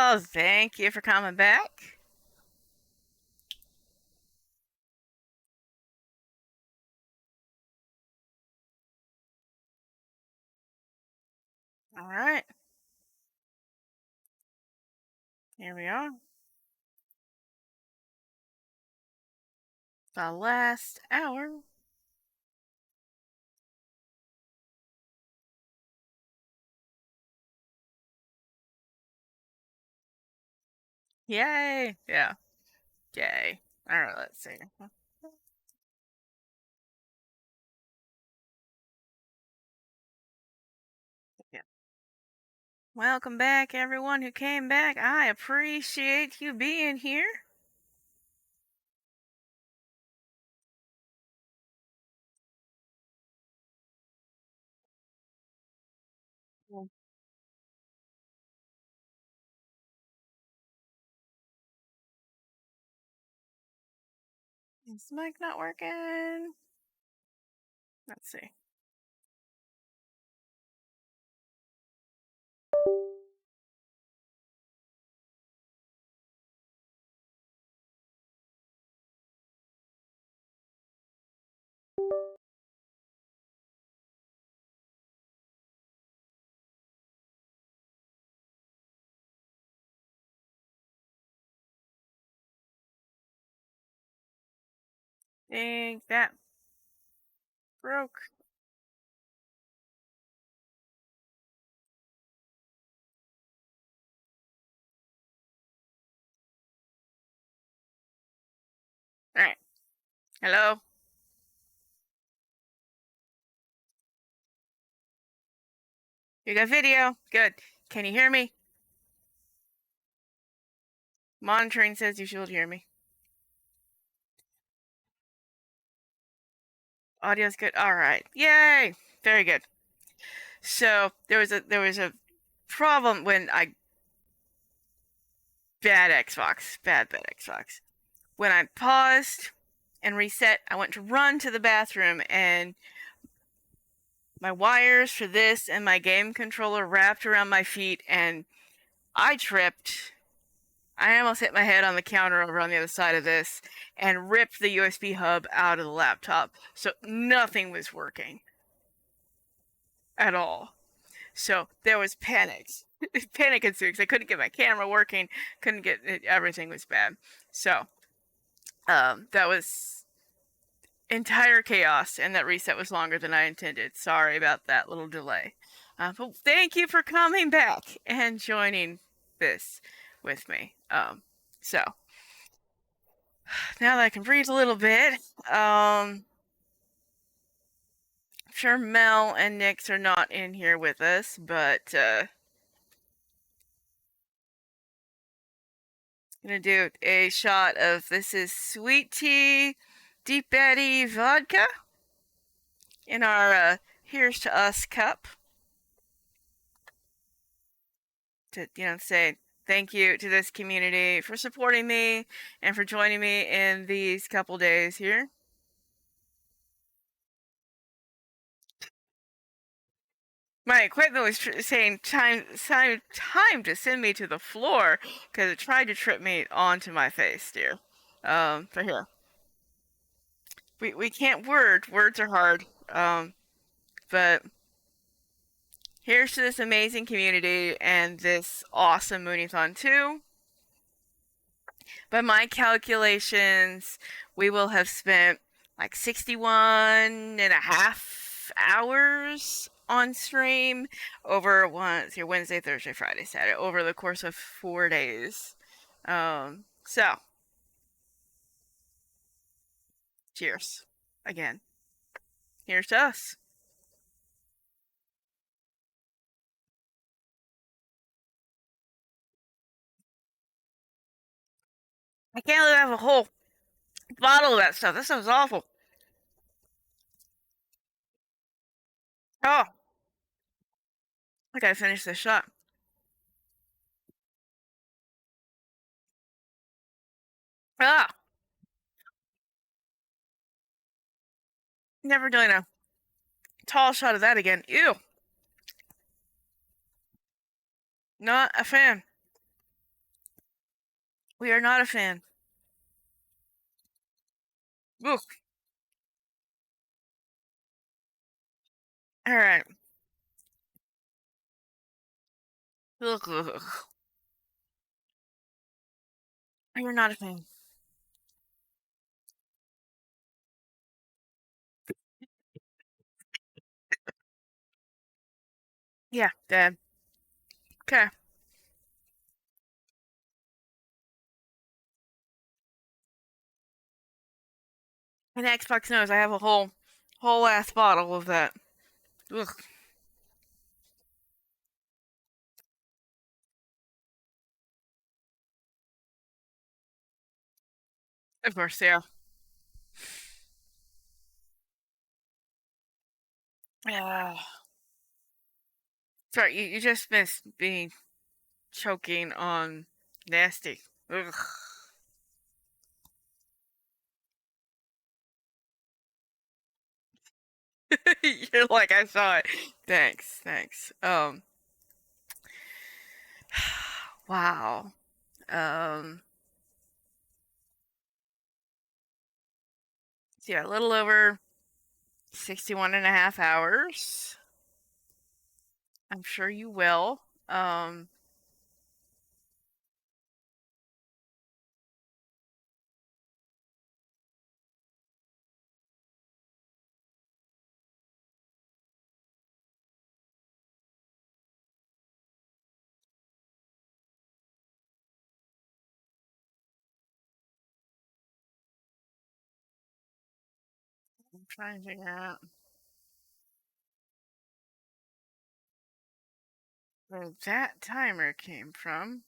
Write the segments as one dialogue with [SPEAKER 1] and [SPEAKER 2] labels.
[SPEAKER 1] Well, thank you for coming back. All right, here we are. The last hour. Yay! Yeah, yay. All right, let's see. Yeah. Welcome back, everyone who came back. I appreciate you being here. Mm. Is mic not working? Let's see. Think that broke. All right. Hello. You got video? Good. Can you hear me? Monitoring says you should hear me. Audio's good. All right. Yay! Very good. So there was a problem when I bad Xbox. When I paused and reset, I went to run to the bathroom and my wires for this and my game controller wrapped around my feet and I tripped. I almost hit my head on the counter over on the other side of this and ripped the USB hub out of the laptop. So nothing was working at all. So there was panic. Panic ensued because I couldn't get my camera working, couldn't get it, everything was bad. So that was entire chaos, and that reset was longer than I intended. Sorry about that little delay. But thank you for coming back and joining this with me. So now that I can breathe a little bit, I'm sure Mel and Nix are not in here with us, but gonna do a shot of this is sweet tea, deep Betty vodka in our here's to us cup to say thank you to this community for supporting me and for joining me in these couple days here. My equipment was saying time to send me to the floor because it tried to trip me onto my face, dear. But here we can't words are hard. But here's to this amazing community and this awesome Moonython too. By my calculations, we will have spent like 61 and a half hours on stream over Wednesday, Thursday, Friday, Saturday, over the course of 4 days. So, cheers. Again. Here's to us. I can't believe I have a whole bottle of that stuff. That stuff's awful. Oh, I gotta finish this shot. Ah, never doing a tall shot of that again. Ew. Not a fan. We are not a fan. Oof. All right. Ugh. You're not a fan. Yeah, Dad. Okay. And Xbox knows I have a whole ass bottle of that. Ugh. Of course, yeah. Sorry, you just missed me choking on nasty. Ugh. You're like, I saw it. Thanks, thanks. Wow. Um, so yeah, a little over 61 and a half hours. I'm sure you will. Um, I'm trying to figure out where that timer came from.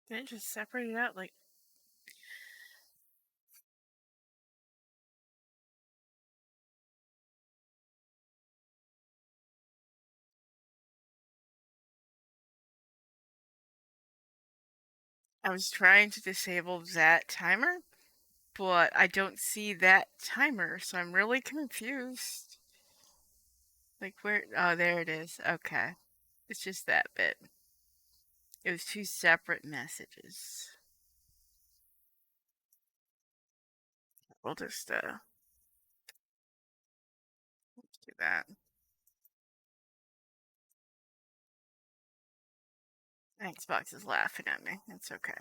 [SPEAKER 1] Did it just separate it out? Like, I was trying to disable that timer, but I don't see that timer, so I'm really confused. Like, where? Oh, there it is. Okay. It's just that bit. It was two separate messages. We'll just, do that. Xbox is laughing at me. It's okay.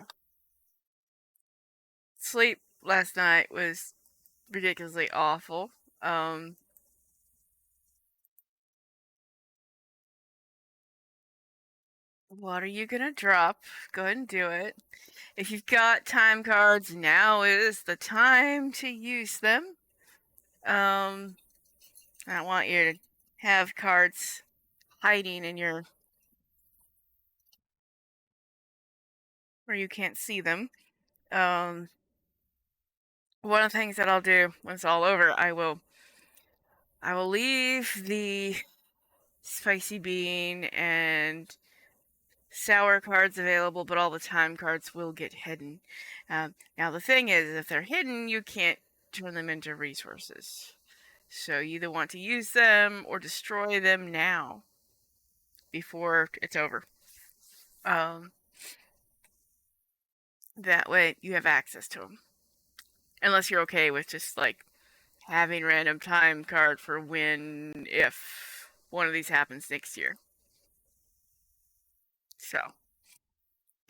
[SPEAKER 1] Sleep last night was ridiculously awful. Um, what are you gonna drop? Go ahead and do it. If you've got time cards, now is the time to use them. Um, I don't want you to have cards hiding in your where you can't see them. Um, one of the things that I'll do when it's all over, I will leave the spicy bean and sour cards available, but all the time cards will get hidden. Now the thing is, if they're hidden, you can't turn them into resources. So you either want to use them or destroy them now before it's over. Um, that way you have access to them. Unless you're okay with just like having random time card for when if one of these happens next year. So,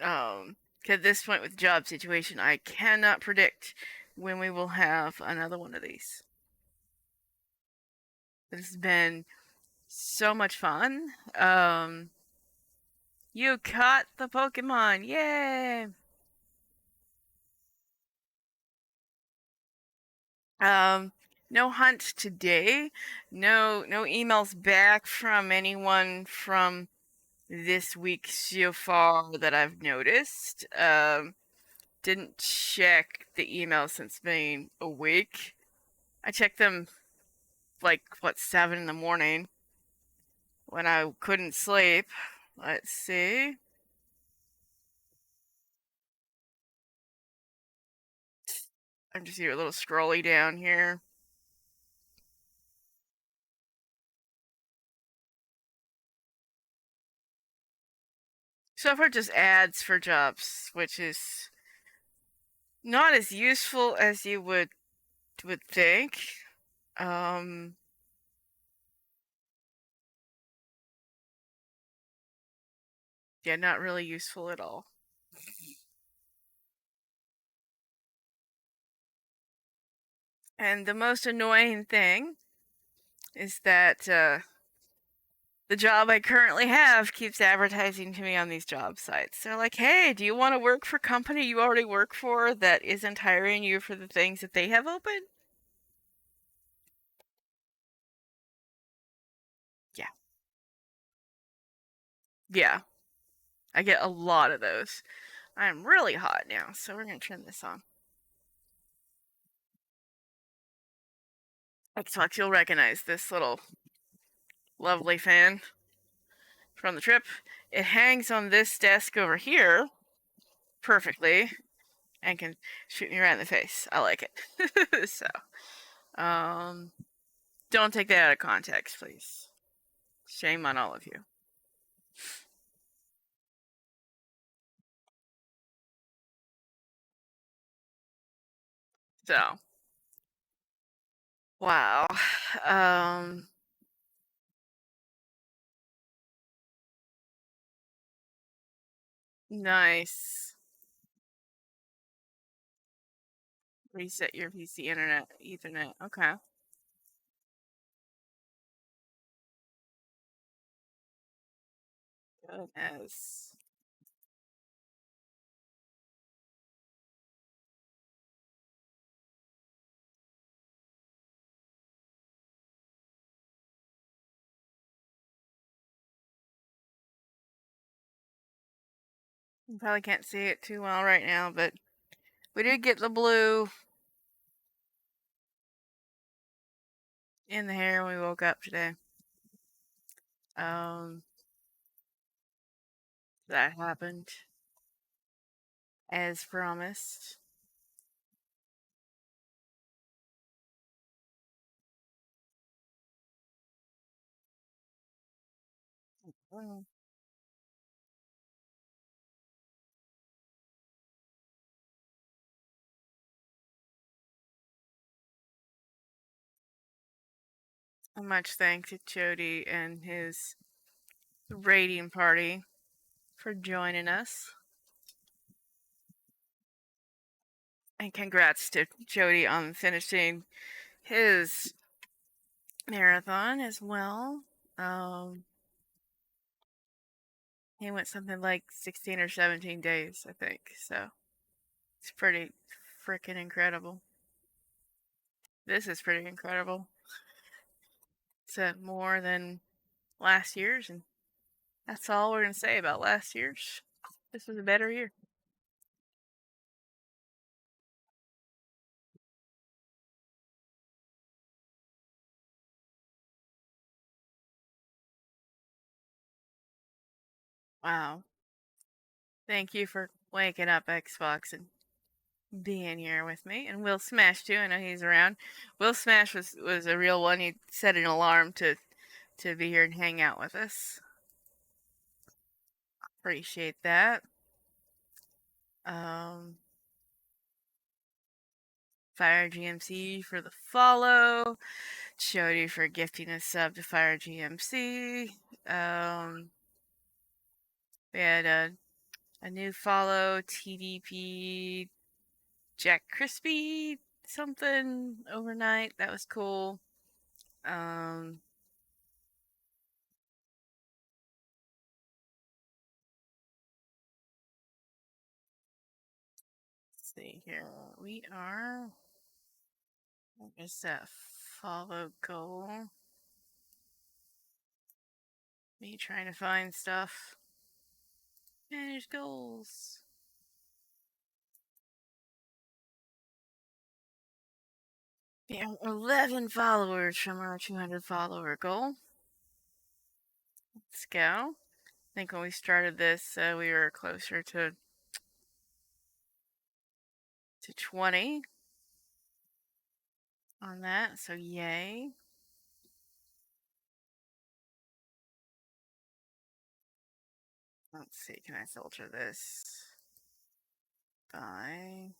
[SPEAKER 1] at this point with the job situation, I cannot predict when we will have another one of these. This has been so much fun. You caught the Pokemon! Yay! Um, no hunt today. No emails back from anyone from this week so far that I've noticed. Didn't check the emails since being awake. I checked them like what 7 in the morning when I couldn't sleep. Let's see. I'm just here a little scrolly down here. So far, just ads for jobs, which is not as useful as you would think. Um, yeah, not really useful at all. And the most annoying thing is that the job I currently have keeps advertising to me on these job sites. They're like, "Hey, do you want to work for a company you already work for that isn't hiring you for the things that they have open?" Yeah, yeah, I get a lot of those. I'm really hot now, so we're gonna turn this on. Xbox, you'll recognize this little lovely fan from the trip. It hangs on this desk over here perfectly and can shoot me right in the face. I like it. So, um, don't take that out of context, please. Shame on all of you. So, wow. Um, nice. Reset your PC internet, Ethernet. Okay. Goodness. You probably can't see it too well right now, but we did get the blue in the hair when we woke up today. Um, that happened as promised. Mm, a much thanks to Jody and his raiding party for joining us. And congrats to Jody on finishing his marathon as well. Um, he went something like 16 or 17 days, I think. So it's pretty freaking incredible. This is pretty incredible. It's more than last year's, and that's all we're going to say about last year's. This was a better year. Wow. Thank you for waking up, Xbox, and being here with me. And Will Smash, too. I know he's around. Will Smash was a real one. He set an alarm to be here and hang out with us. Appreciate that. Um, Fire GMC for the follow. Jody for gifting a sub to Fire GMC. We had a new follow, TDP Jack Crispy something overnight. That was cool. Um, let's see here. We are. What is that follow goal? Me trying to find stuff. Manage goals. We have 11 followers from our 200 follower goal. Let's go. I think when we started this, we were closer to 20 on that, so yay. Let's see, can I filter this by...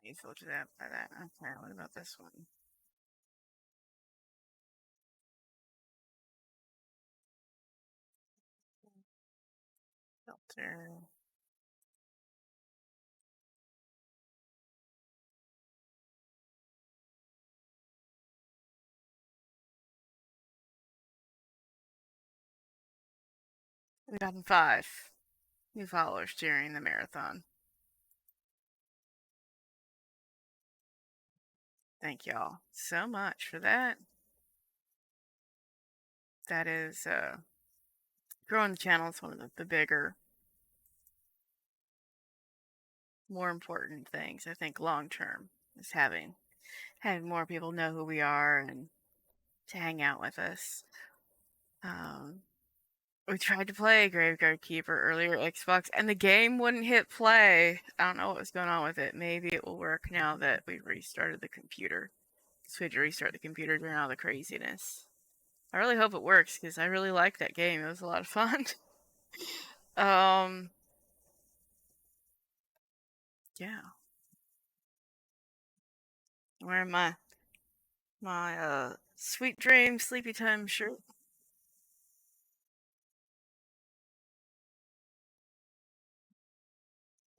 [SPEAKER 1] Let me filter that by that. Okay, what about this one? Filter. We've gotten 5 new followers during the marathon. Thank y'all so much for that. That is, growing the channel is one of the bigger, more important things, I think, long term, is having more people know who we are and to hang out with us. Um, we tried to play Graveyard Keeper earlier Xbox, and the game wouldn't hit play. I don't know what was going on with it. Maybe it will work now that we've restarted the computer. So we had to restart the computer during all the craziness. I really hope it works because I really like that game. It was a lot of fun. um, yeah, I'm wearing my Sweet Dream Sleepy Time shirt.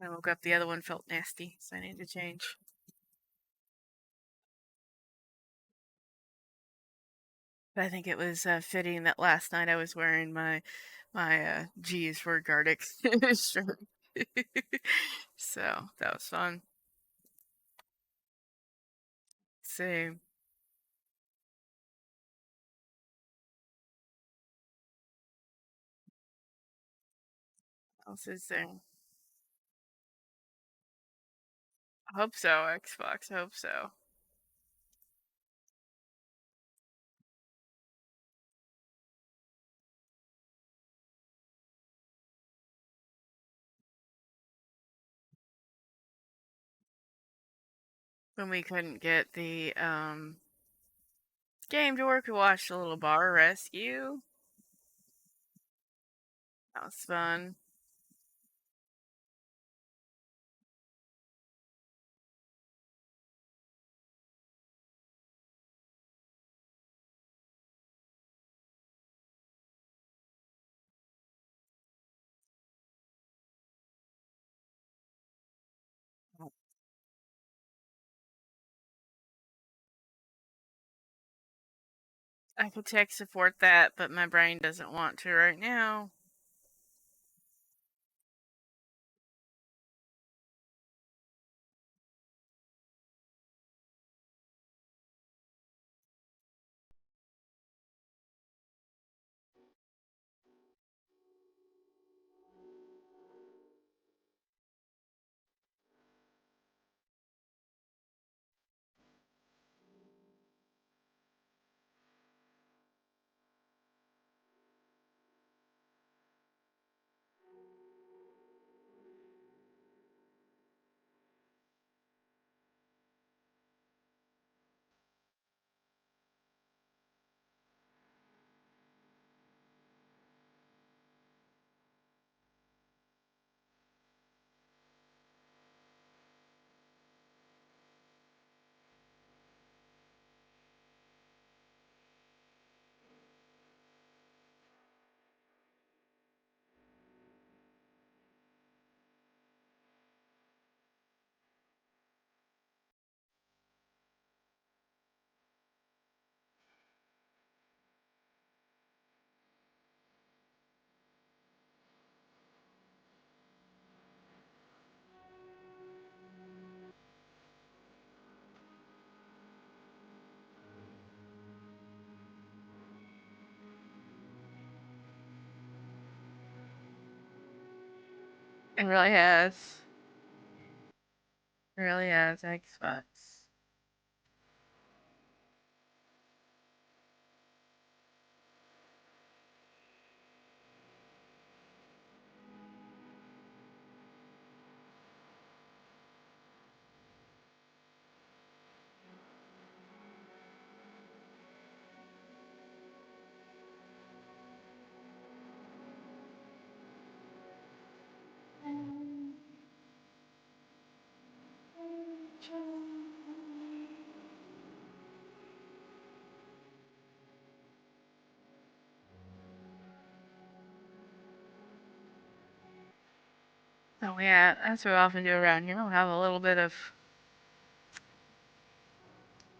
[SPEAKER 1] I woke up, the other one felt nasty, so I need to change. But I think it was fitting that last night I was wearing my G's for Gardic shirt. So that was fun. Same. What else is there? I hope so, Xbox. I hope so. When we couldn't get the game to work, we watched a little bar rescue. That was fun. I could tech support that, but my brain doesn't want to right now. It really has. It really has, Xbox. Oh yeah, that's what we often do around here. We'll have a little bit of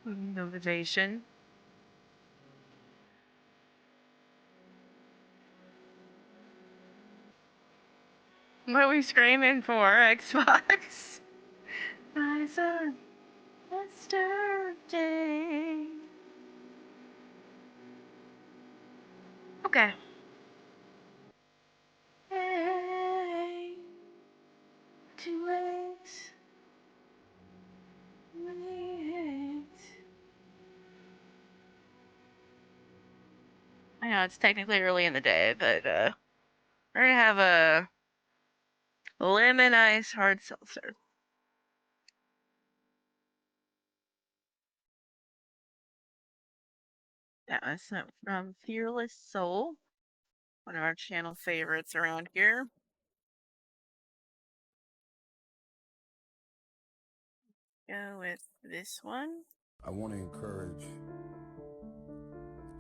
[SPEAKER 1] motivation. What are we screaming for, Xbox? Eyes are yesterday. Okay. Hey, 2 legs. I know it's technically early in the day, but we're gonna have a lemon ice hard seltzer. That was from Fearless Soul, one of our channel favorites around here. Go with this one.
[SPEAKER 2] I want to encourage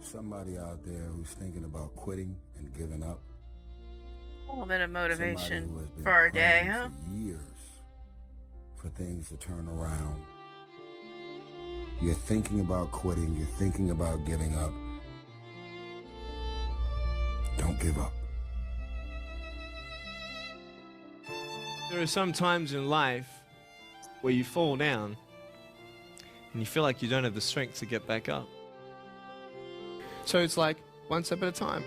[SPEAKER 2] somebody out there who's thinking about quitting and giving up.
[SPEAKER 1] A little bit of motivation
[SPEAKER 2] Somebody who has been
[SPEAKER 1] for our day,
[SPEAKER 2] praying
[SPEAKER 1] huh?
[SPEAKER 2] for years for things to turn around. You're thinking about quitting, you're thinking about giving up. Don't give up.
[SPEAKER 3] There are some times in life where you fall down and you feel like you don't have the strength to get back up. So it's like one step at a time.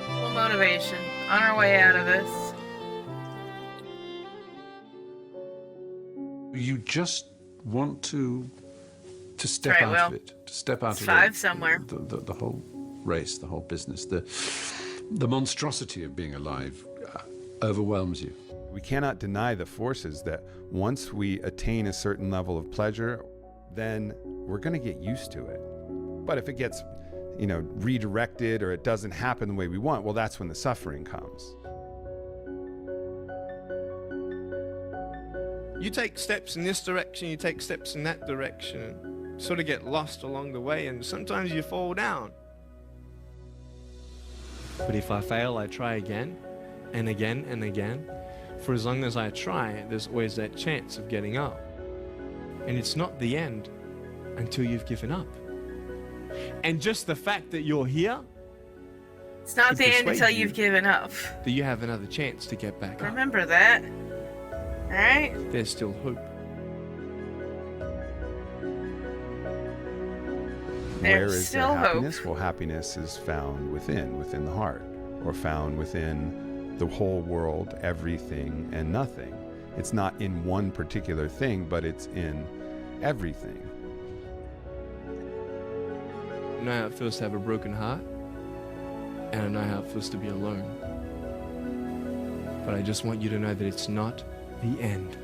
[SPEAKER 1] A little motivation on our way out of this.
[SPEAKER 4] You just want to step
[SPEAKER 1] Right,
[SPEAKER 4] out
[SPEAKER 1] Will.
[SPEAKER 4] of it, to step out
[SPEAKER 1] It's
[SPEAKER 4] of
[SPEAKER 1] 5 somewhere.
[SPEAKER 4] the whole race, the whole business, the monstrosity of being alive overwhelms you.
[SPEAKER 5] We cannot deny the forces that once we attain a certain level of pleasure, then we're going to get used to it. But if it gets, redirected or it doesn't happen the way we want, well, that's when the suffering comes.
[SPEAKER 3] You take steps in this direction, you take steps in that direction, and sort of get lost along the way, and sometimes you fall down. But if I fail, I try again and again and again. For as long as I try, there's always that chance of getting up. And it's not the end until you've given up. And just the fact that you're here,
[SPEAKER 1] It's not
[SPEAKER 3] could
[SPEAKER 1] the end
[SPEAKER 3] persuade
[SPEAKER 1] until
[SPEAKER 3] you
[SPEAKER 1] you've given up.
[SPEAKER 3] that you have another chance to get back up.
[SPEAKER 1] Remember that. Alright?
[SPEAKER 3] There's still hope.
[SPEAKER 5] Where
[SPEAKER 1] There's
[SPEAKER 5] is
[SPEAKER 1] still
[SPEAKER 5] there
[SPEAKER 1] hope.
[SPEAKER 5] happiness? Well, happiness is found within the heart, or found within the whole world, everything and nothing. It's not in one particular thing, but it's in everything.
[SPEAKER 3] I know how it feels to have a broken heart, and I know how it feels to be alone. But I just want you to know that it's not the end.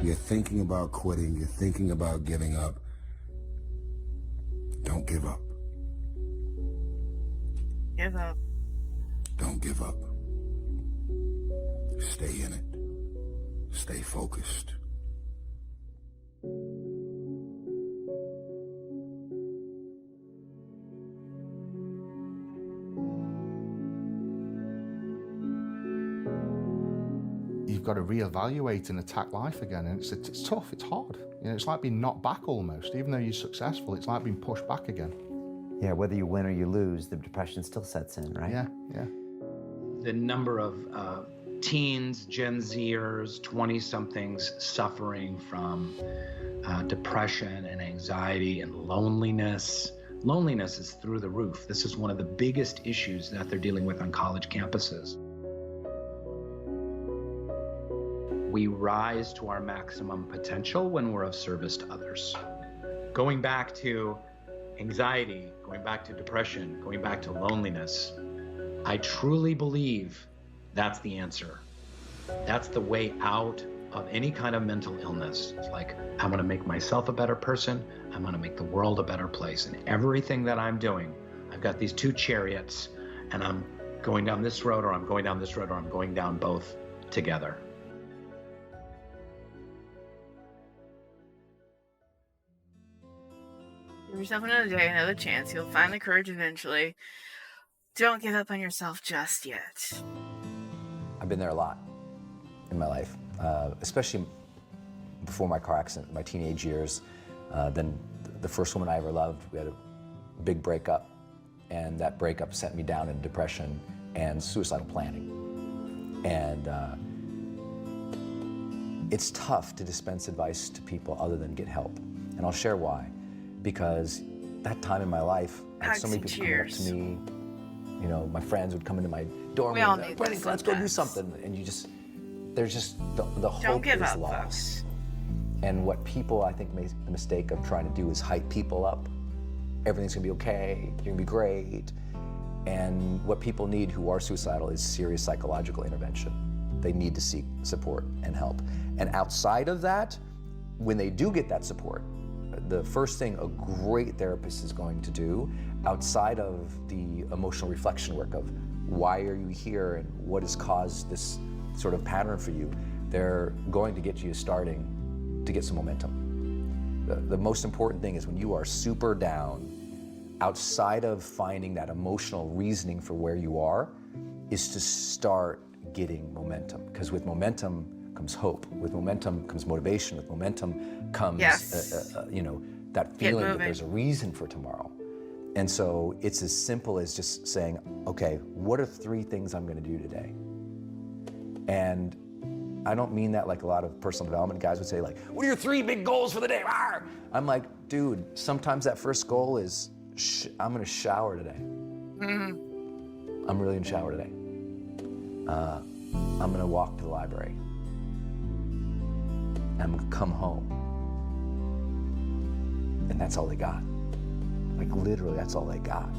[SPEAKER 2] You're thinking about quitting, you're thinking about giving up. Don't give up.
[SPEAKER 1] Give up.
[SPEAKER 2] Don't give up. Stay in it. Stay focused.
[SPEAKER 6] You've got to reevaluate and attack life again, and it's tough, it's hard. It's like being knocked back almost. Even though you're successful, it's like being pushed back again.
[SPEAKER 7] Yeah, whether you win or you lose, the depression still sets in, right?
[SPEAKER 6] Yeah.
[SPEAKER 8] The number of teens, Gen Zers, 20-somethings suffering from depression and anxiety and loneliness. Loneliness is through the roof. This is one of the biggest issues that they're dealing with on college campuses. We rise to our maximum potential when we're of service to others. Going back to anxiety, going back to depression, going back to loneliness, I truly believe that's the answer. That's the way out of any kind of mental illness. It's like, I'm gonna make myself a better person, I'm gonna make the world a better place. And everything that I'm doing, I've got these two chariots, and I'm going down this road, or I'm going down this road, or I'm going down both together.
[SPEAKER 1] Give yourself another day, another chance. You'll find the courage eventually. Don't give up on yourself just yet.
[SPEAKER 9] I've been there a lot in my life, especially before my car accident, my teenage years. Then the first woman I ever loved, we had a big breakup, and that breakup sent me down in depression and suicidal planning. And it's tough to dispense advice to people other than get help. And I'll share why. Because that time in my life, I had so many people coming up to me. You know, my friends would come into my dorm
[SPEAKER 1] We all
[SPEAKER 9] and
[SPEAKER 1] need
[SPEAKER 9] Brenny,
[SPEAKER 1] this
[SPEAKER 9] let's go do
[SPEAKER 1] sometimes.
[SPEAKER 9] something. And you just, there's just, the hope
[SPEAKER 1] Don't give
[SPEAKER 9] is
[SPEAKER 1] up,
[SPEAKER 9] lost.
[SPEAKER 1] folks.
[SPEAKER 9] And what people, I think, make the mistake of trying to do is hype people up. Everything's gonna be okay, you're gonna be great. And what people need who are suicidal is serious psychological intervention. They need to seek support and help. And outside of that, when they do get that support, the first thing a great therapist is going to do, outside of the emotional reflection work of why are you here and what has caused this sort of pattern for you, they're going to get you starting to get some momentum. The most important thing is when you are super down, outside of finding that emotional reasoning for where you are, is to start getting momentum. Because with momentum comes hope. With momentum comes motivation. With momentum comes, you know, that feeling that there's a reason for tomorrow. And so it's as simple as just saying, okay, what are 3 things I'm gonna do today? And I don't mean that like a lot of personal development guys would say, like, what are your 3 big goals for the day? Arr! I'm like, dude, sometimes that first goal is, I'm gonna shower today. I'm really gonna shower today. I'm gonna walk to the library. And I'm gonna come home. And that's all they got. Like literally, that's all they got.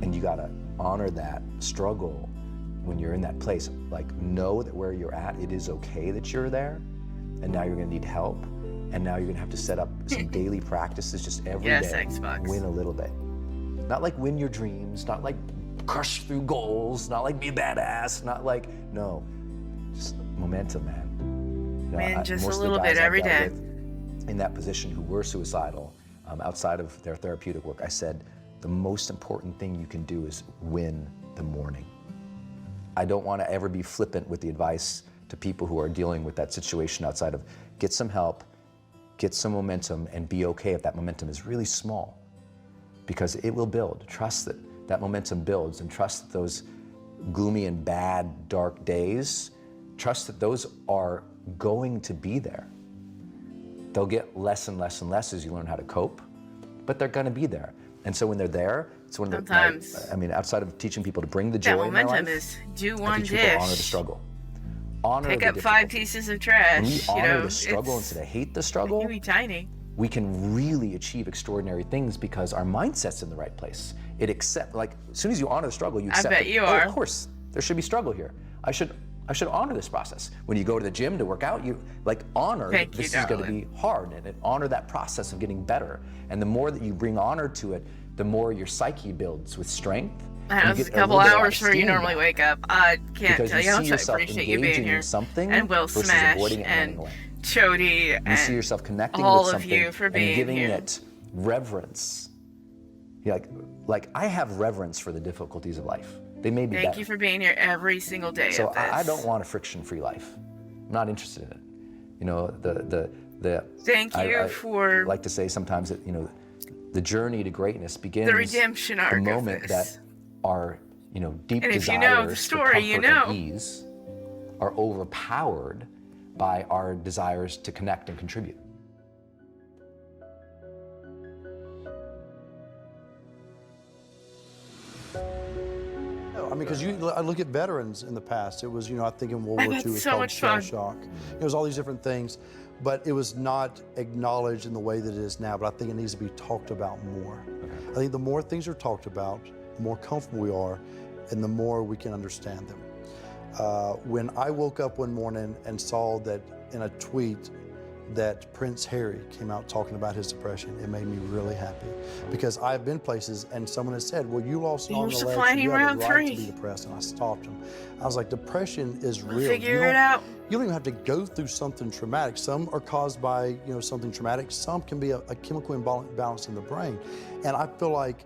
[SPEAKER 9] And you gotta honor that struggle when you're in that place. Like know that where you're at, it is okay that you're there. And now you're gonna need help. And now you're gonna have to set up some daily practices just every day.
[SPEAKER 1] Xbox.
[SPEAKER 9] Win a little bit. Not like win your dreams, not like crush through goals, not like be a badass, not like, no, just momentum, man. You know,
[SPEAKER 1] Win just a
[SPEAKER 9] most of the
[SPEAKER 1] little bit
[SPEAKER 9] guys I've
[SPEAKER 1] every
[SPEAKER 9] dealt
[SPEAKER 1] day.
[SPEAKER 9] with in that position who were suicidal, outside of their therapeutic work, I said, the most important thing you can do is win the morning. I don't want to ever be flippant with the advice to people who are dealing with that situation outside of get some help, get some momentum, and be okay if that momentum is really small. Because it will build. Trust that that momentum builds, and trust that those gloomy and bad, dark days, trust that those are going to be there. They'll get less and less and less as you learn how to cope, but they're gonna be there. And so when they're there, it's one of the, I mean, outside of teaching people to bring the joy in their life,
[SPEAKER 1] momentum is do
[SPEAKER 9] I
[SPEAKER 1] one
[SPEAKER 9] teach people to honor the
[SPEAKER 1] dish.
[SPEAKER 9] struggle. Honor
[SPEAKER 1] Pick
[SPEAKER 9] the
[SPEAKER 1] up 5
[SPEAKER 9] difficulty.
[SPEAKER 1] pieces of trash.
[SPEAKER 9] When we
[SPEAKER 1] You
[SPEAKER 9] honor
[SPEAKER 1] know,
[SPEAKER 9] the struggle
[SPEAKER 1] it's,
[SPEAKER 9] instead of hate the
[SPEAKER 1] it
[SPEAKER 9] struggle,
[SPEAKER 1] can be tiny.
[SPEAKER 9] we can really achieve extraordinary things because our mindset's in the right place. It accept, like, as soon as you honor the struggle, you accept
[SPEAKER 1] bet
[SPEAKER 9] that,
[SPEAKER 1] you
[SPEAKER 9] oh,
[SPEAKER 1] are.
[SPEAKER 9] of course, there should be struggle here. I should honor this process. When you go to the gym to work out, you like honor that this is going to be hard, and honor that process of getting better. And the more that you bring honor to it, the more your psyche builds with strength.
[SPEAKER 1] That was a couple hours where you normally wake up. I can't
[SPEAKER 9] because
[SPEAKER 1] tell you how
[SPEAKER 9] see
[SPEAKER 1] much I
[SPEAKER 9] yourself
[SPEAKER 1] appreciate you being
[SPEAKER 9] engaging
[SPEAKER 1] here.
[SPEAKER 9] in something
[SPEAKER 1] And Will
[SPEAKER 9] versus
[SPEAKER 1] Smash
[SPEAKER 9] avoiding it and running
[SPEAKER 1] and
[SPEAKER 9] away.
[SPEAKER 1] Chody
[SPEAKER 9] You
[SPEAKER 1] and
[SPEAKER 9] see yourself connecting
[SPEAKER 1] all
[SPEAKER 9] with
[SPEAKER 1] of
[SPEAKER 9] something
[SPEAKER 1] you for
[SPEAKER 9] and
[SPEAKER 1] being
[SPEAKER 9] giving
[SPEAKER 1] here.
[SPEAKER 9] it reverence. You're like I have reverence for the difficulties of life. They may be
[SPEAKER 1] Thank
[SPEAKER 9] better.
[SPEAKER 1] you for being here every single day
[SPEAKER 9] So
[SPEAKER 1] of this.
[SPEAKER 9] I don't want a friction-free life. I'm not interested in it. You know,
[SPEAKER 1] Thank you
[SPEAKER 9] I
[SPEAKER 1] for
[SPEAKER 9] like to say sometimes that, you know, the journey to greatness begins
[SPEAKER 1] the redemption arc
[SPEAKER 9] the
[SPEAKER 1] of
[SPEAKER 9] moment
[SPEAKER 1] this.
[SPEAKER 9] that our, you know, deep
[SPEAKER 1] And if you
[SPEAKER 9] desires
[SPEAKER 1] know the
[SPEAKER 9] for
[SPEAKER 1] story, you
[SPEAKER 9] comfort and
[SPEAKER 1] know.
[SPEAKER 9] ease are overpowered by our desires to connect and contribute.
[SPEAKER 10] I mean, because I look at veterans in the past. It was, you know, I think in World
[SPEAKER 1] I've
[SPEAKER 10] War
[SPEAKER 1] had
[SPEAKER 10] II, it was
[SPEAKER 1] so
[SPEAKER 10] called
[SPEAKER 1] much
[SPEAKER 10] shell
[SPEAKER 1] fun.
[SPEAKER 10] shock. It was all these different things, but it was not acknowledged in the way that it is now. But I think it needs to be talked about more. I think the more things are talked about, the more comfortable we are, and the more we can understand them. When I woke up one morning and saw that in a tweet that Prince Harry came out talking about his depression, it made me really happy. Because I've been places and someone has said, well, you lost an arm and a leg, so you have a right to be depressed. And I stopped him. I was like, depression is real.
[SPEAKER 1] Figure it out.
[SPEAKER 10] You don't even have to go through something traumatic. Some are caused by, something traumatic. Some can be a chemical imbalance in the brain. And I feel like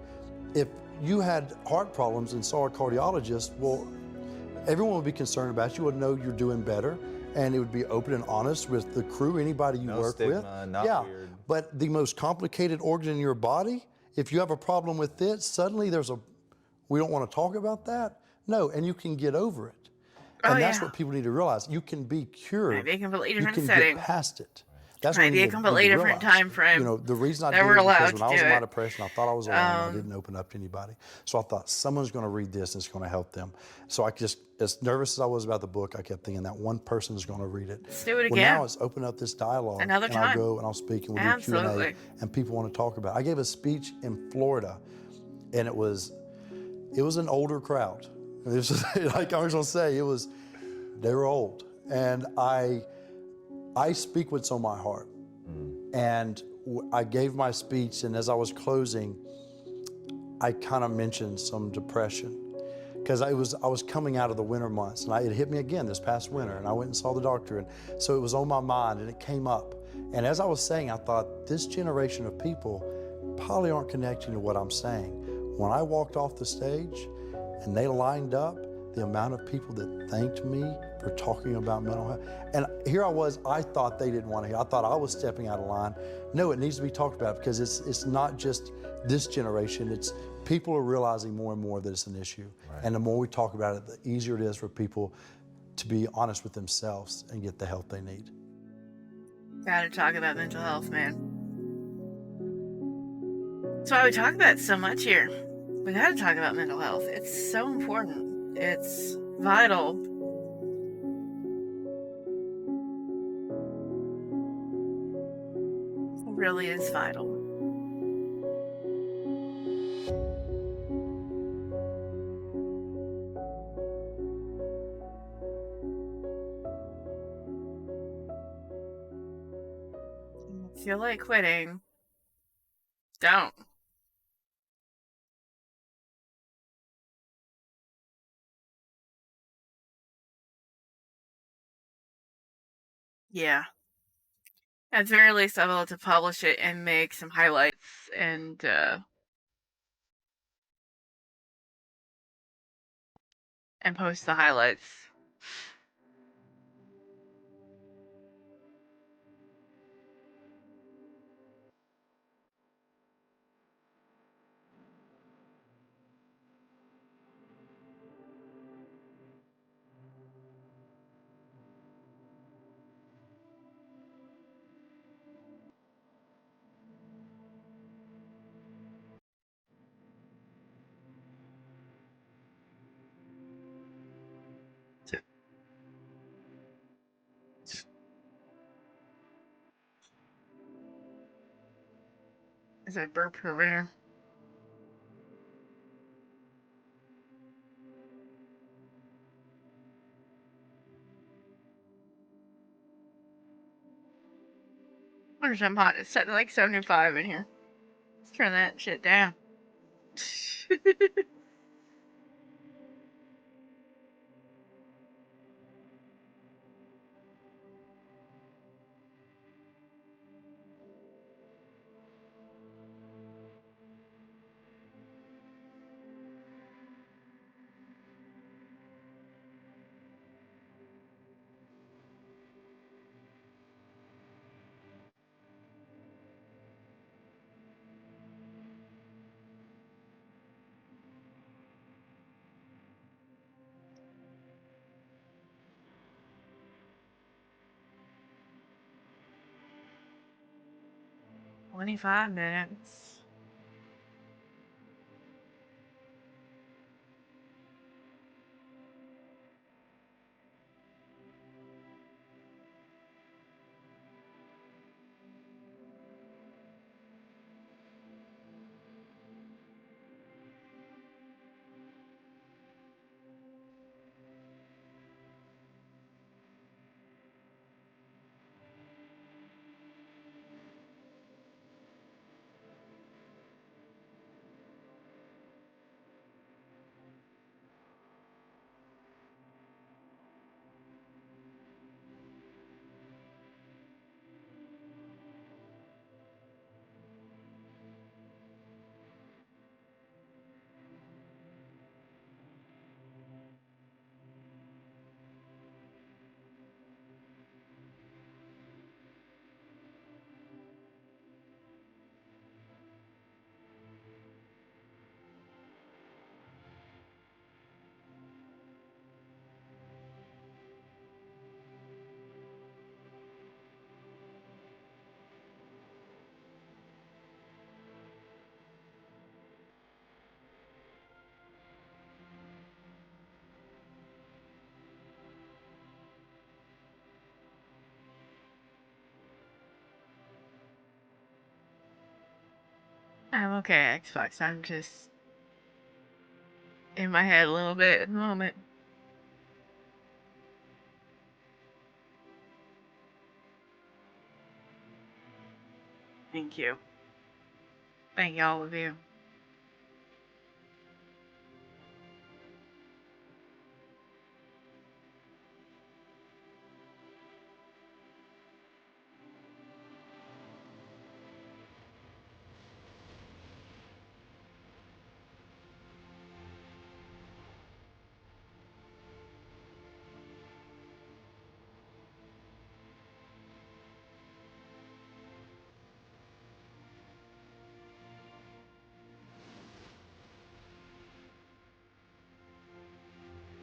[SPEAKER 10] if you had heart problems and saw a cardiologist, well, everyone would be concerned about you, would know you're doing better, and it would be open and honest with the crew, anybody you work with.
[SPEAKER 11] Not weird.
[SPEAKER 10] But the most complicated organ in your body, if you have a problem with it, suddenly we don't want to talk about that? No, and you can get over it. And that's what people need to realize. You can be cured.
[SPEAKER 1] Might be a completely different
[SPEAKER 10] you can
[SPEAKER 1] setting.
[SPEAKER 10] get past it. That's
[SPEAKER 1] Might be a completely different time frame.
[SPEAKER 10] The reason I
[SPEAKER 1] that
[SPEAKER 10] did
[SPEAKER 1] we're
[SPEAKER 10] it
[SPEAKER 1] allowed
[SPEAKER 10] because
[SPEAKER 1] to
[SPEAKER 10] when I was
[SPEAKER 1] do
[SPEAKER 10] in my
[SPEAKER 1] it.
[SPEAKER 10] depression, I thought I was alone. I didn't open up to anybody. So I thought someone's going to read this and it's going to help them. So I just, as nervous as I was about the book, I kept thinking that one person is going to read it.
[SPEAKER 1] Let's do it again.
[SPEAKER 10] Well, now it's open up this dialogue.
[SPEAKER 1] Another
[SPEAKER 10] and
[SPEAKER 1] time.
[SPEAKER 10] I'll go and I'll speak and we'll
[SPEAKER 1] Absolutely.
[SPEAKER 10] do Q&A and people want to talk about it. I gave a speech in Florida and it was an older crowd. It was just, like I was going to say, they were old. And I speak what's on my heart. And I gave my speech, and as I was closing, I kind of mentioned some depression because I was coming out of the winter months, and it hit me again this past winter, and I went and saw the doctor, and so it was on my mind, and it came up. And as I was saying, I thought, this generation of people probably aren't connecting to what I'm saying. When I walked off the stage and they lined up, the amount of people that thanked me for talking about mental health. And here I was, I thought they didn't want to hear. I thought I was stepping out of line. No, it needs to be talked about because it's not just this generation. It's people are realizing more and more that it's an issue. Right. And the more we talk about it, the easier it is for people to be honest with themselves and get the help they need.
[SPEAKER 1] Gotta talk about mental health, man. That's why we talk about it so much here. We gotta talk about mental health. It's so important. It's vital. It really is vital. If you feel like quitting, don't. Yeah. At the very least, I'll be able to publish it and make some highlights and post the highlights. Is that burp over here? Where's that hot? It's set to like 75 in here. Let's turn that shit down. $25 minutes. I'm okay, Xbox. I'm just in my head a little bit at the moment. Thank you. Thank all of you.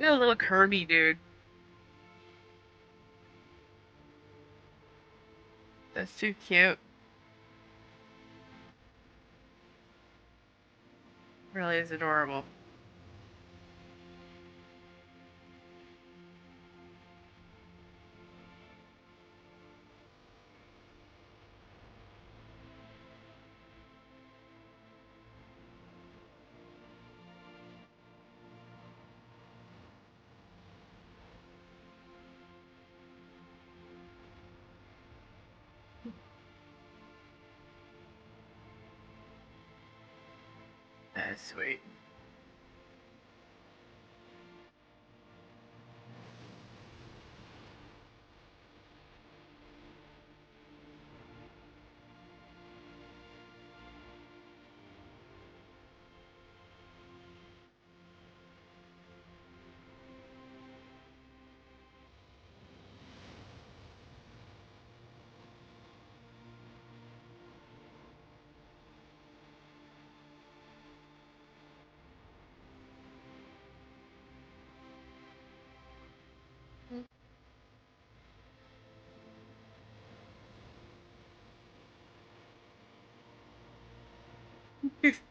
[SPEAKER 1] You're a little Kirby dude. That's too cute. Really is adorable. That's sweet.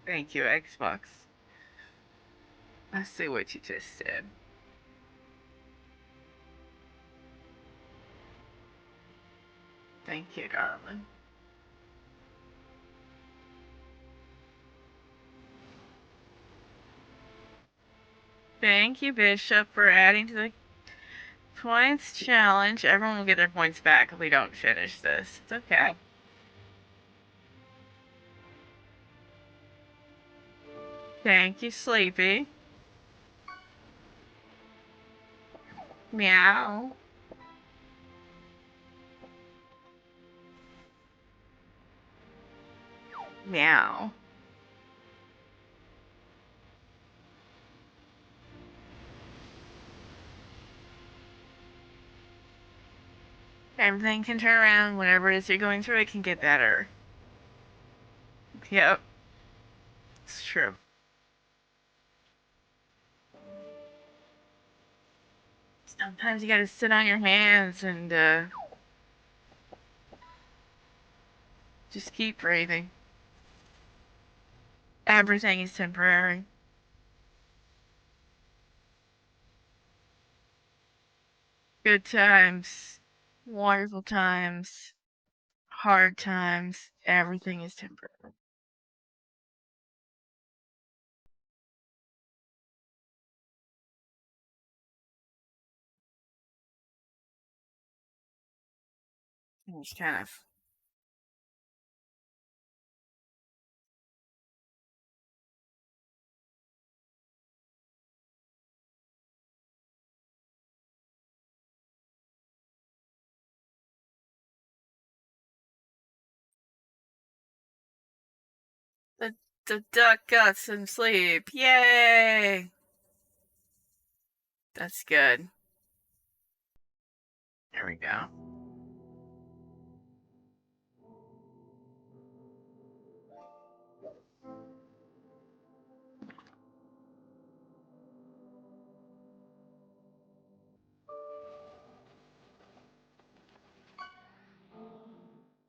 [SPEAKER 1] Thank you, Xbox. I see what you just said. Thank you, darling. Thank you, Bishop, for adding to the points challenge. Everyone will get their points back if we don't finish this. It's okay. Thank you, Sleepy. Meow. Meow. Everything can turn around. Whatever it is you're going through, it can get better. Yep. It's true. Sometimes you gotta sit on your hands and just keep breathing. Everything is temporary. Good times, wonderful times, hard times, everything is temporary. It's kind of the duck got some sleep. Yay! That's good. There we go.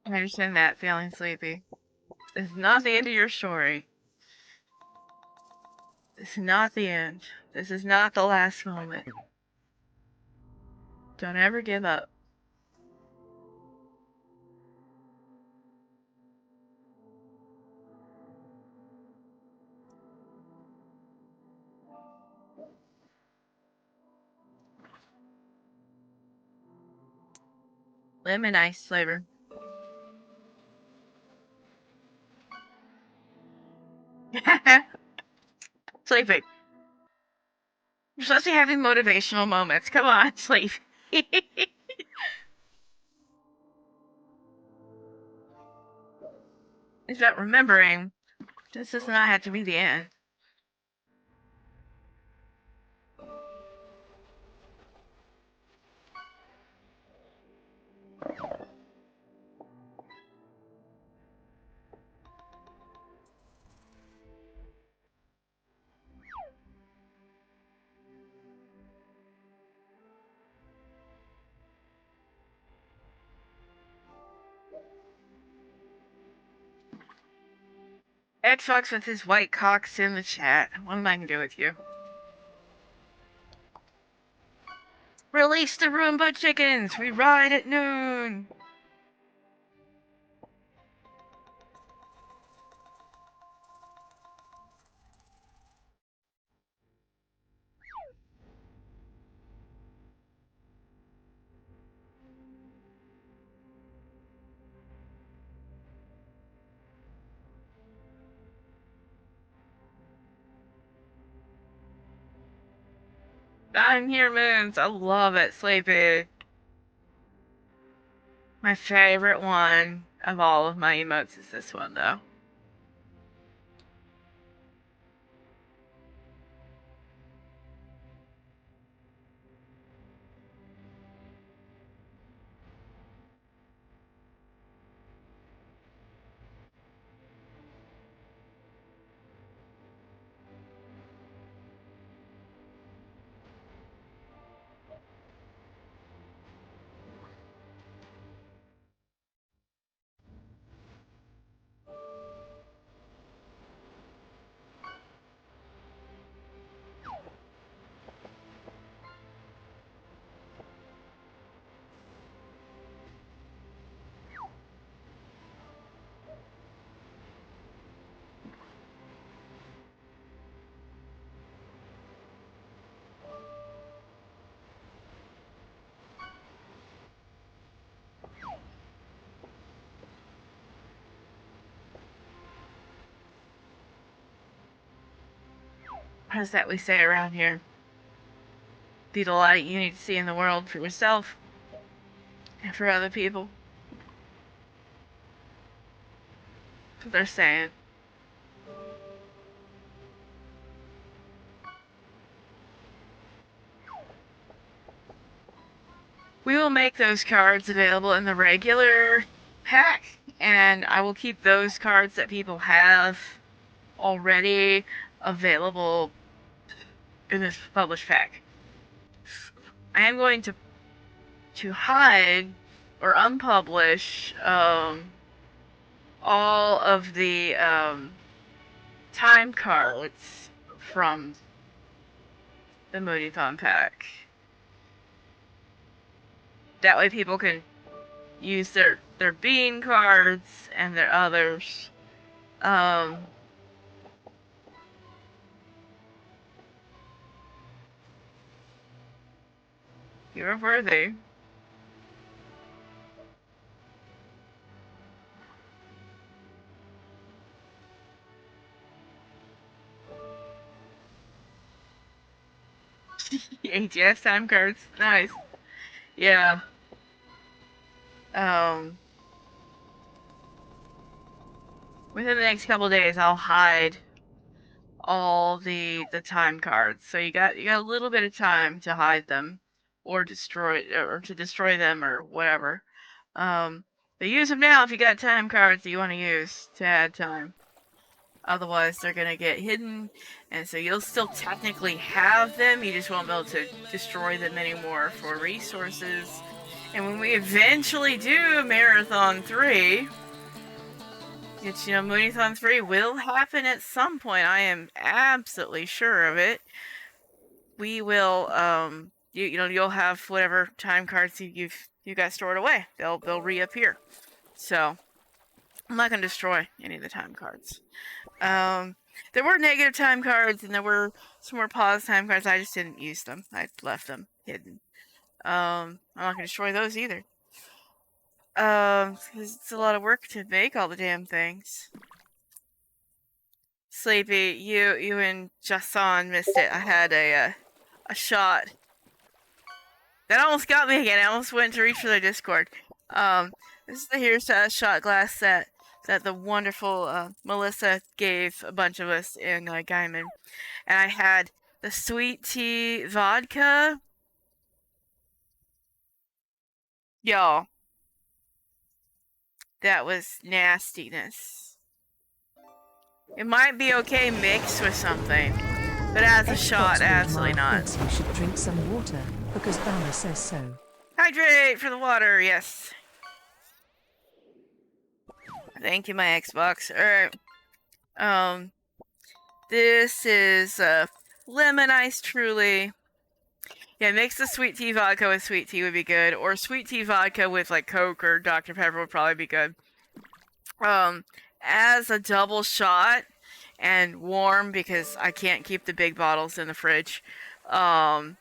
[SPEAKER 1] I understand that feeling sleepy. It's not the end of your story. This is not the end. This is not the last moment. Don't ever give up. Lemon ice flavor. Sleeping. You're supposed to be having motivational moments. Come on, sleep. It's about remembering this does not have to be the end. Xbox with his white cocks in the chat. What am I gonna do with you? Release the Roomba chickens! We ride at noon! I'm here, Moons. I love it, Sleepy. My favorite one of all of my emotes is this one, though. What is that we say around here? Be the light you need to see in the world for yourself and for other people. That's what they're saying. We will make those cards available in the regular pack, and I will keep those cards that people have already available in this published pack. I am going to hide or unpublish all of the time cards from the Moonython pack. That way people can use their bean cards and their others. You're worthy. ATS time cards. Nice. Yeah. Within the next couple days I'll hide all the time cards. So you got a little bit of time to hide them or destroy them or whatever. But use them now if you got time cards that you want to use to add time. Otherwise, they're gonna get hidden, and so you'll still technically have them. You just won't be able to destroy them anymore for resources. And when we eventually do Marathon 3, which, you know, Moonython 3 will happen at some point. I am absolutely sure of it. We will, you'll have whatever time cards you got stored away. They'll reappear. So I'm not gonna destroy any of the time cards. There were negative time cards and there were some more pause time cards. I just didn't use them. I left them hidden. I'm not gonna destroy those either. 'cause it's a lot of work to make all the damn things. Sleepy, you and Jason missed it. I had a shot that almost got me again. I almost went to reach for their Discord. This is the here's a shot glass that the wonderful Melissa gave a bunch of us in Gaiman, and I had the sweet tea vodka. Y'all, that was nastiness. It might be okay mixed with something, but as a shot, absolutely not.
[SPEAKER 11] You should drink some water because Bama says so.
[SPEAKER 1] Hydrate for the water, yes. Thank you, my Xbox. Alright. This is lemon ice truly. Yeah, mix the sweet tea vodka with sweet tea would be good. Or sweet tea vodka with like Coke or Dr. Pepper would probably be good. As a double shot and warm because I can't keep the big bottles in the fridge. Nasty,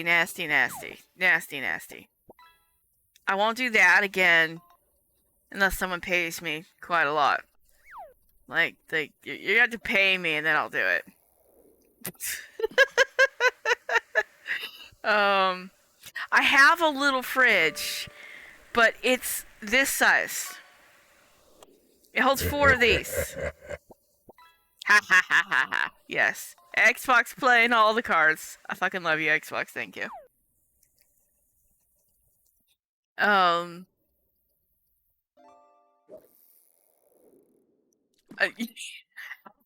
[SPEAKER 1] nasty, nasty. Nasty, nasty. I won't do that again unless someone pays me quite a lot. Like you have to pay me and then I'll do it. I have a little fridge, but it's this size. It holds 4 of these. Ha ha ha ha ha. Yes. Xbox playing all the cards. I fucking love you, Xbox. Thank you.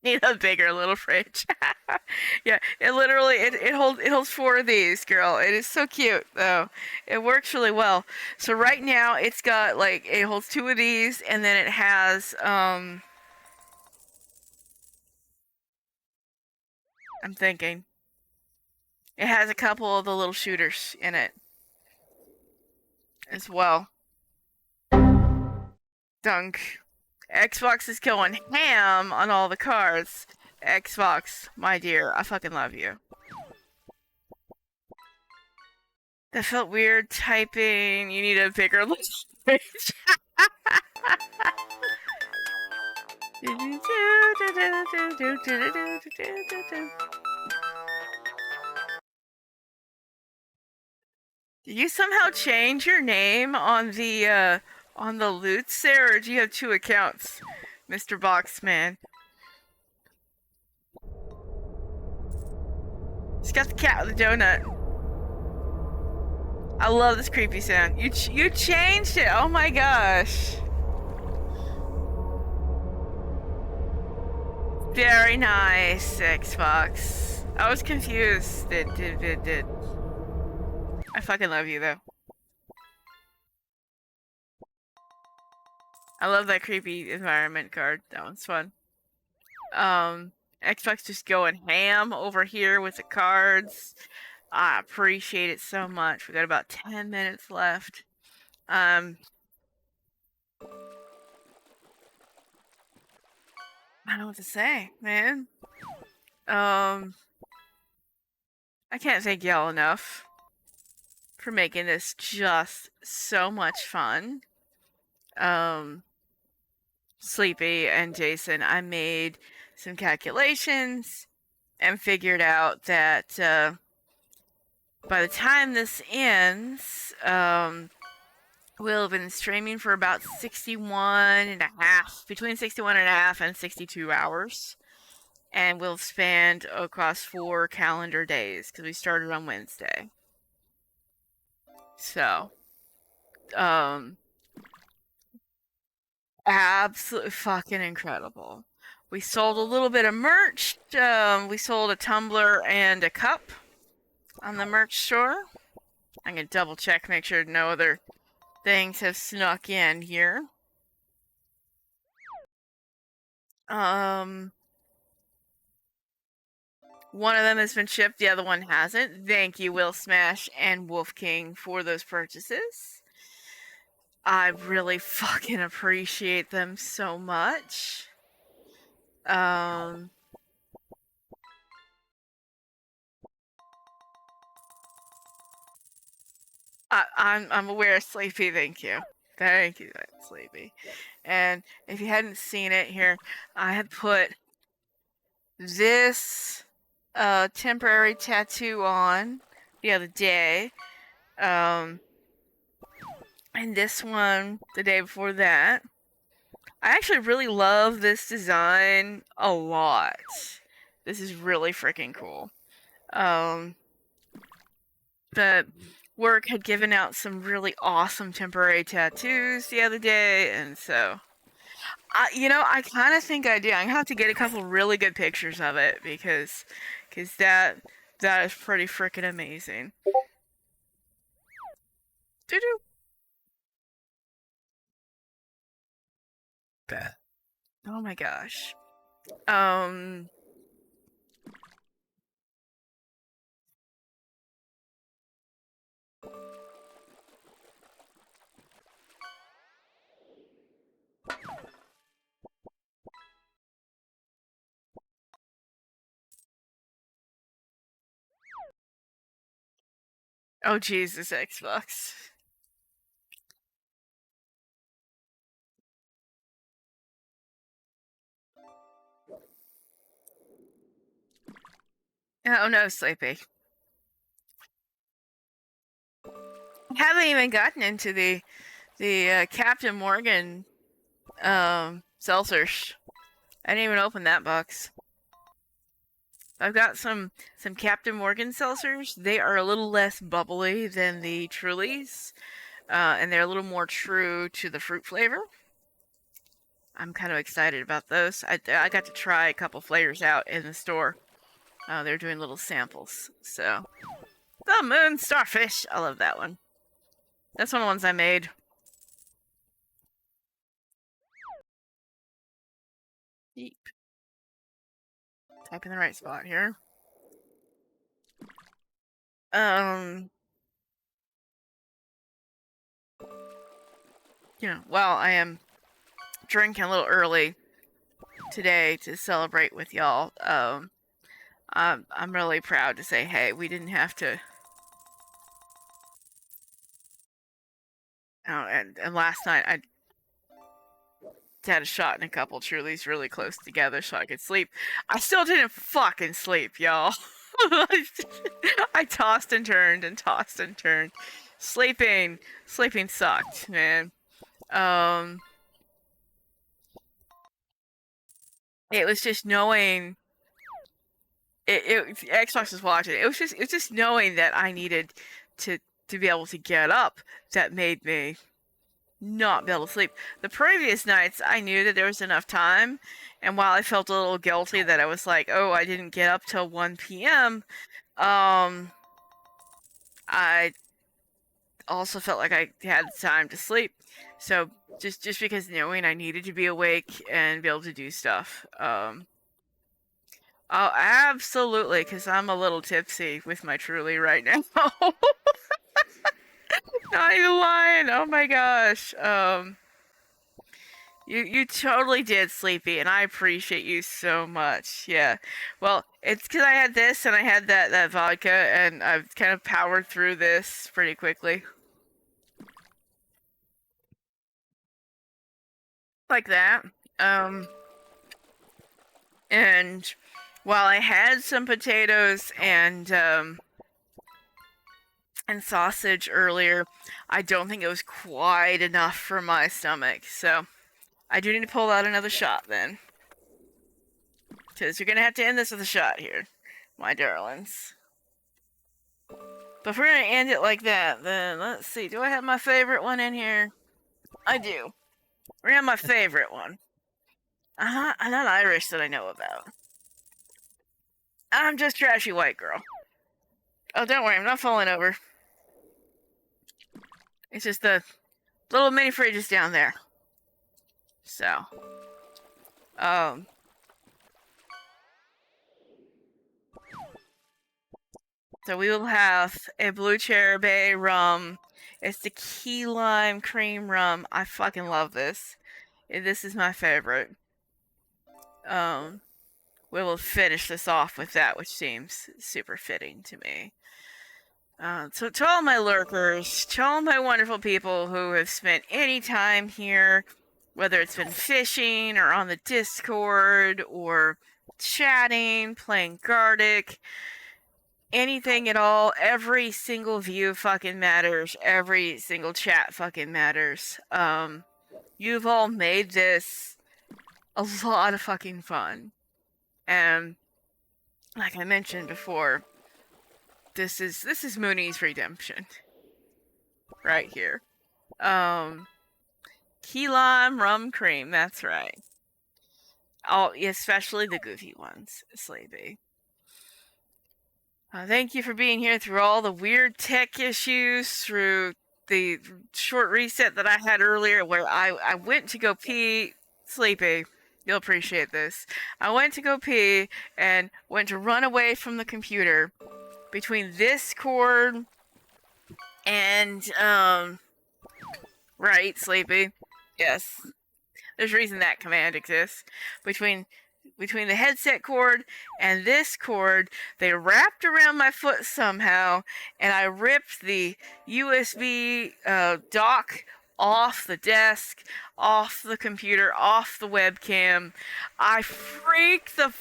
[SPEAKER 1] Need a bigger little fridge. Yeah, it literally it holds 4 of these, girl. It is so cute though. It works really well. So right now it's got like it holds 2 of these, and then it has I'm thinking. It has a couple of the little shooters in it as well. Dunk. Xbox is going ham on all the cards. Xbox, my dear, I fucking love you. That felt weird typing. You need a bigger little fridge. Did you somehow change your name on the loots there, or do you have 2 accounts, Mr. Boxman? He's got the cat with the donut. I love this creepy sound. You changed it. Oh my gosh. Very nice, Xbox. I was confused. Did. I fucking love you though. I love that creepy environment card. That one's fun. Xbox just going ham over here with the cards. I appreciate it so much. We got about 10 minutes left. I don't know what to say, man. I can't thank y'all enough for making this just so much fun. Sleepy and Jason, I made some calculations and figured out that by the time this ends, we'll have been streaming for about 61 and a half, between 61 and a half and 62 hours. And we'll spanned across 4 calendar days because we started on Wednesday. So, absolutely fucking incredible. We sold a little bit of merch. We sold a tumbler and a cup on the merch store. I'm gonna double check, make sure no other things have snuck in here. One of them has been shipped, the other one hasn't. Thank you, Will Smash and Wolf King, for those purchases. I really fucking appreciate them so much. I'm aware, Sleepy, thank you. Thank you, Sleepy. And if you hadn't seen it here, I had put this temporary tattoo on the other day. And this one the day before that. I actually really love this design a lot. This is really freaking cool. The work had given out some really awesome temporary tattoos the other day, and so I kind of think I do. I'm gonna have to get a couple really good pictures of it because that is pretty freaking amazing. Doo-doo.
[SPEAKER 9] Bad.
[SPEAKER 1] Oh my gosh. Oh Jesus, Xbox. Oh no, Sleepy. I haven't even gotten into the Captain Morgan seltzers. I didn't even open that box. I've got some Captain Morgan seltzers. They are a little less bubbly than the Trulies, and they're a little more true to the fruit flavor. I'm kind of excited about those. I got to try a couple flavors out in the store. They're doing little samples. So, the Moon Starfish. I love that one. That's one of the ones I made. Deep. Type in the right spot here. Well, I am drinking a little early today to celebrate with y'all. I'm really proud to say, hey, we didn't have to. Oh, and last night I had a shot and a couple Trulies really close together so I could sleep. I still didn't fucking sleep, y'all. I tossed and turned and tossed and turned. Sleeping sucked, man. It was just knowing. Xbox was watching. It was just knowing that I needed to be able to get up that made me not be able to sleep. The previous nights, I knew that there was enough time, and while I felt a little guilty that I was like, oh, I didn't get up till 1 p.m., I also felt like I had time to sleep. So just because knowing I needed to be awake and be able to do stuff. Oh, absolutely, because I'm a little tipsy with my Truly right now. Not even lying. Oh my gosh. You totally did, Sleepy, and I appreciate you so much. Yeah. Well, it's because I had this and I had that vodka, and I've kind of powered through this pretty quickly. Like that. And while I had some potatoes and sausage earlier, I don't think it was quite enough for my stomach. So I do need to pull out another shot then. Because you're going to have to end this with a shot here, my darlings. But if we're going to end it like that, then let's see. Do I have my favorite one in here? I do. We're going to have my favorite one. I'm not Irish that I know about. I'm just trashy white girl. Oh, don't worry. I'm not falling over. It's just the little mini fridges down there. So, so we will have a Blue Cherry Bay rum. It's the key lime cream rum. I fucking love this. This is my favorite. We will finish this off with that, which seems super fitting to me. So to all my lurkers, to all my wonderful people who have spent any time here, whether it's been fishing or on the Discord or chatting, playing Gardic, anything at all, every single view fucking matters. Every single chat fucking matters. You've all made this a lot of fucking fun. And like I mentioned before, this is Mooney's redemption. Right here. Key lime rum cream, that's right. Oh, especially the goofy ones, Sleepy. Thank you for being here through all the weird tech issues, through the short reset that I had earlier where I went to go pee. Sleepy, you'll appreciate this. I went to go pee and went to run away from the computer between this cord and, right, Sleepy. Yes. There's a reason that command exists. Between the headset cord and this cord, they wrapped around my foot somehow, and I ripped the USB dock off the desk, off the computer, off the webcam. I freaked the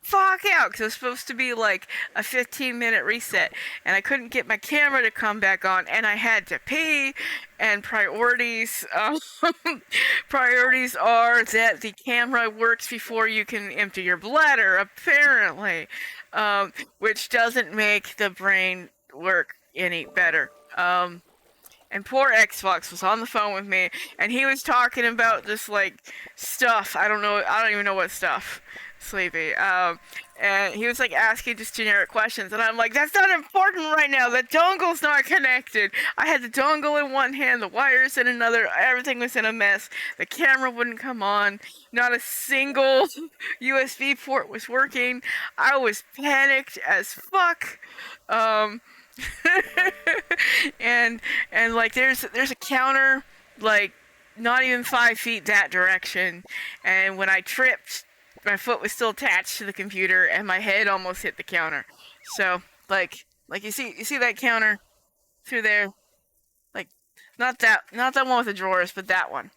[SPEAKER 1] fuck out because it was supposed to be like a 15-minute reset, and I couldn't get my camera to come back on, and I had to pee. And priorities priorities are that the camera works before you can empty your bladder, apparently, which doesn't make the brain work any better. And poor Xbox was on the phone with me, and he was talking about this, like, stuff. I don't even know what stuff. Sleepy. And he was, like, asking just generic questions, and I'm like, that's not important right now. The dongle's not connected. I had the dongle in one hand, the wires in another. Everything was in a mess. The camera wouldn't come on. Not a single USB port was working. I was panicked as fuck. and like there's a counter like not even 5 feet that direction, and when I tripped, my foot was still attached to the computer and my head almost hit the counter. So like you see that counter through there, like not that one with the drawers, but that one.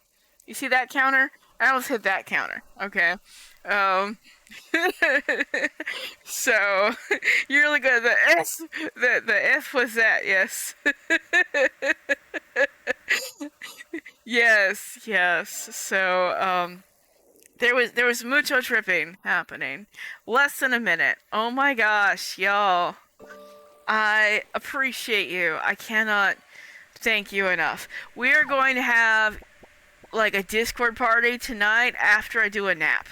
[SPEAKER 1] You see that counter? I almost hit that counter. Okay. So you're really good. The F was that, yes. yes. So there was mucho tripping happening. Less than a minute. Oh my gosh, y'all. I appreciate you. I cannot thank you enough. We are going to have like a Discord party tonight after I do a nap.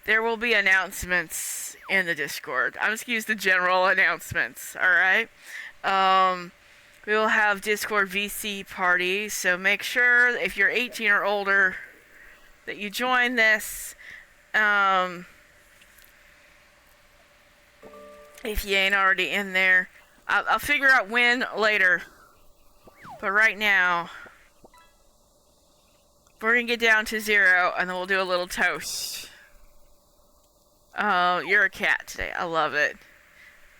[SPEAKER 1] There will be announcements in the Discord. I'm just gonna use the general announcements, alright? We will have Discord VC parties, so make sure if you're 18 or older that you join this. If you ain't already in there. I'll figure out when later. But right now, we're gonna get down to 0 and then we'll do a little toast. Oh, you're a cat today. I love it.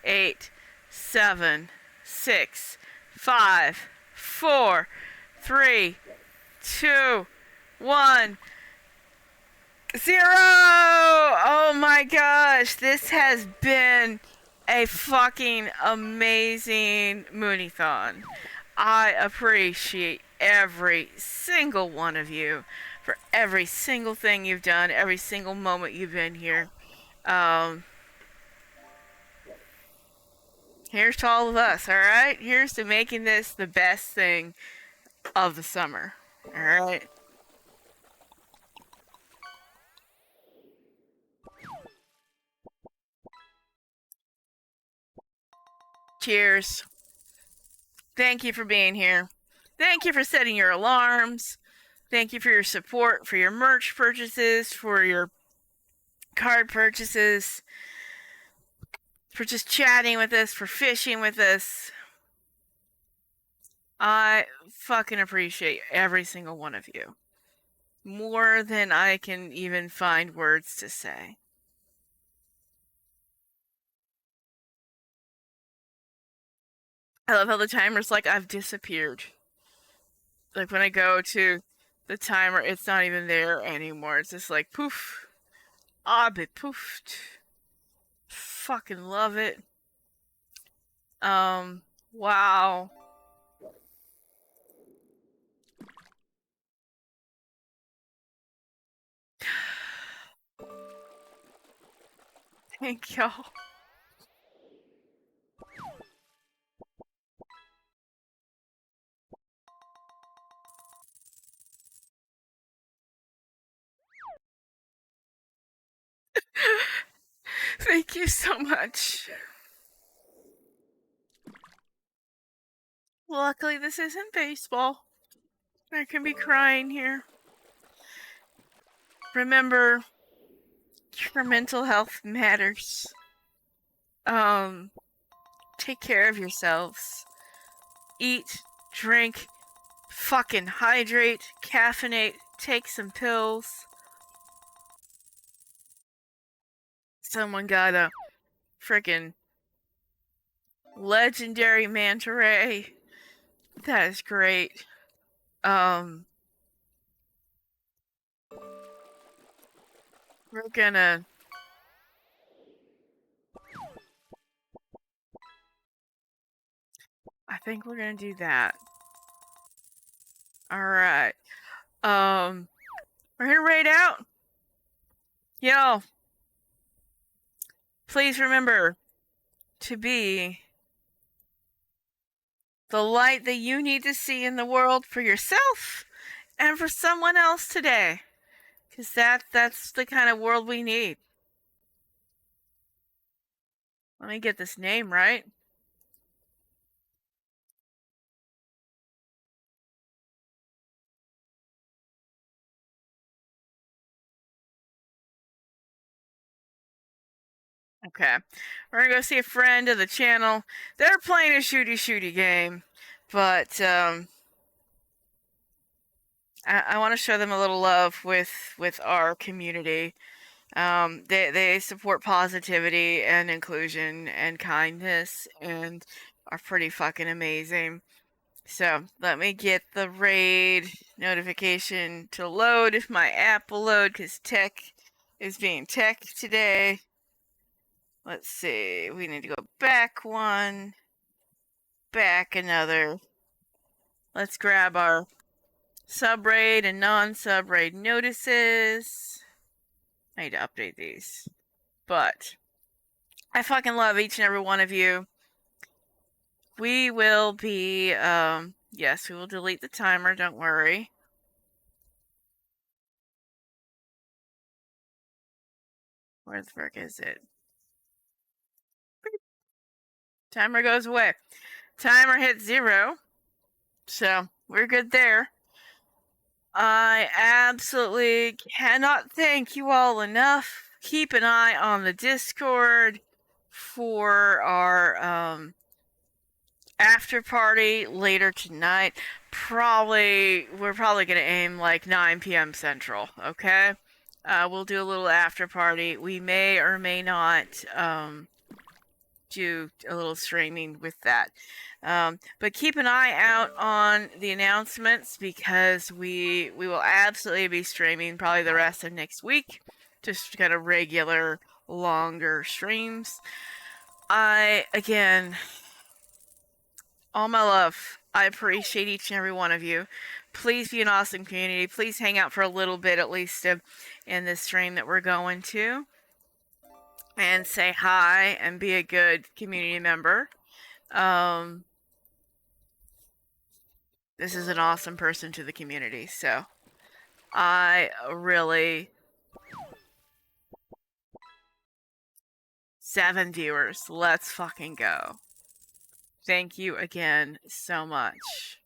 [SPEAKER 1] 8, 7, 6, 5, 4, 3, 2, 1, 0! Oh my gosh, this has been a fucking amazing Moonython. I appreciate every single one of you for every single thing you've done, every single moment you've been here. Here's to all of us, alright? Here's to making this the best thing of the summer, alright? Cheers. Thank you for being here. Thank you for setting your alarms. Thank you for your support, for your merch purchases, for your card purchases, for just chatting with us, for fishing with us. I fucking appreciate every single one of you. More than I can even find words to say. I love how the timer's like I've disappeared. Like when I go to the timer, it's not even there anymore. It's just like poof. I've been poofed. Fucking love it. Wow. Thank y'all. Thank you so much. Luckily, this isn't baseball. I can be crying here. Remember, your mental health matters. Take care of yourselves. Eat, drink, fucking hydrate, caffeinate, take some pills. Someone got a freaking legendary manta ray. That is great. We're gonna I think we're gonna do that. Alright. We're gonna raid out. Yo. Please remember to be the light that you need to see in the world for yourself and for someone else today. Because that's the kind of world we need. Let me get this name right. Okay. We're gonna go see a friend of the channel. They're playing a shooty game. But I want to show them a little love with our community. They support positivity and inclusion and kindness and are pretty fucking amazing. So let me get the raid notification to load if my app will load, because tech is being tech today. Let's see, we need to go back one, back another. Let's grab our sub-raid and non-sub-raid notices. I need to update these. But I fucking love each and every one of you. We will be, yes, we will delete the timer, don't worry. Where the frick is it? Timer goes away. Timer hit 0. So, we're good there. I absolutely cannot thank you all enough. Keep an eye on the Discord for our after party later tonight. We're probably gonna aim like 9 p.m. Central, okay? We'll do a little after party. We may or may not do a little streaming with that. But keep an eye out on the announcements, because we will absolutely be streaming probably the rest of next week. Just kind of regular, longer streams. Again, all my love. I appreciate each and every one of you. Please be an awesome community. Please hang out for a little bit at least in this stream that we're going to. And say hi and be a good community member. This is an awesome person to the community, so I really... 7 viewers. Let's fucking go. Thank you again so much.